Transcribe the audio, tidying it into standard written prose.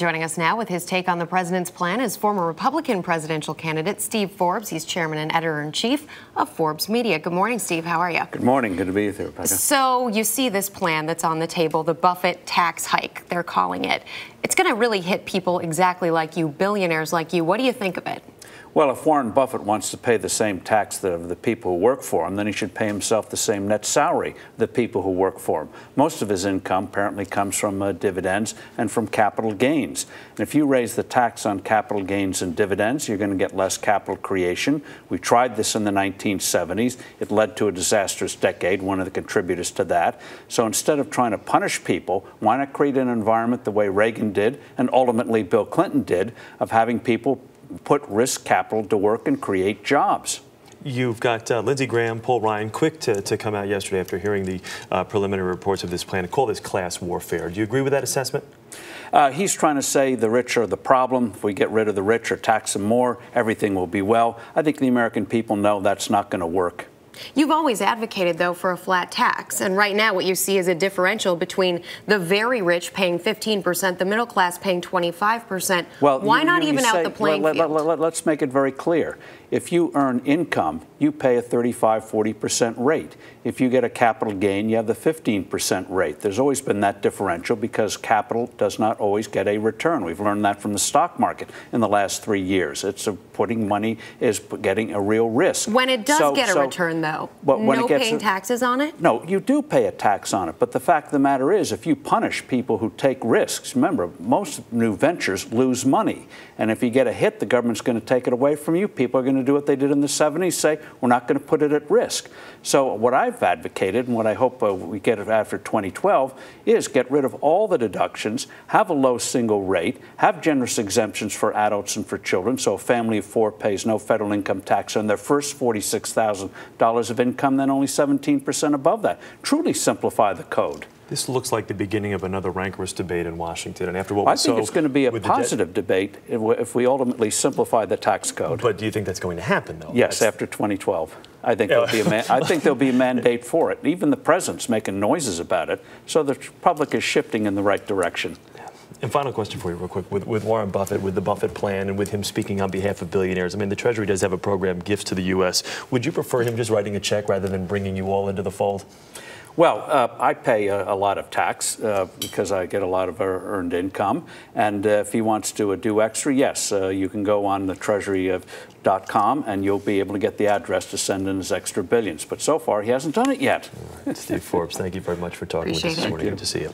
Joining us now with his take on the president's plan is former Republican presidential candidate Steve Forbes. He's chairman and editor-in-chief of Forbes Media. Good morning, Steve. How are you? Good morning. Good to be with you, Rebecca. So you see this plan that's on the table, the Buffett tax hike, they're calling it. It's going to really hit people exactly like you, billionaires like you. What do you think of it? Well, if Warren Buffett wants to pay the same tax of the people who work for him, then he should pay himself the same net salary of the people who work for him. Most of his income apparently comes from dividends and from capital gains. And if you raise the tax on capital gains and dividends, you're going to get less capital creation. We tried this in the 1970s. It led to a disastrous decade, one of the contributors to that. So instead of trying to punish people, why not create an environment the way Reagan did and ultimately Bill Clinton did, of having people put risk capital to work and create jobs? You've got Lindsey Graham, Paul Ryan, quick to come out yesterday after hearing the preliminary reports of this plan, to call this class warfare. Do you agree with that assessment? He's trying to say the rich are the problem. If we get rid of the rich or tax them more, everything will be well. I think the American people know that's not going to work. You've always advocated, though, for a flat tax. And right now what you see is a differential between the very rich paying 15%, the middle class paying 25%. Well, why not even out the playing field? Let's make it very clear. If you earn income, you pay a 35–40% rate. If you get a capital gain, you have the 15% rate. There's always been that differential because capital does not always get a return. We've learned that from the stock market in the last 3 years. It's putting money is getting a real risk. When it does get a return, though, no paying taxes on it? No, you do pay a tax on it. But the fact of the matter is, if you punish people who take risks, remember, most new ventures lose money. And if you get a hit, the government's going to take it away from you. People are going to do what they did in the 70s, say, we're not going to put it at risk. So what I've advocated, and what I hope we get after 2012, is get rid of all the deductions, have a low single rate, have generous exemptions for adults and for children, so a family of 4 pays no federal income tax on their first $46,000 of income, then only 17% above that. Truly simplify the code. This looks like the beginning of another rancorous debate in Washington. And after what we saw, I think it's going to be a positive debate if we ultimately simplify the tax code. But do you think that's going to happen, though? Yes, after 2012. I think there'll be a mandate for it. Even the president's making noises about it, so the public is shifting in the right direction. And final question for you real quick. With Warren Buffett, with the Buffett plan, and with him speaking on behalf of billionaires, I mean, the Treasury does have a program, Gifts to the U.S. Would you prefer him just writing a check rather than bringing you all into the fold? Well, I pay a lot of tax because I get a lot of earned income. And if he wants to do extra, yes, you can go on the treasury.com and you'll be able to get the address to send in his extra billions. But so far, he hasn't done it yet. All right. Steve Forbes, thank you very much for talking with us this morning. Good to see you.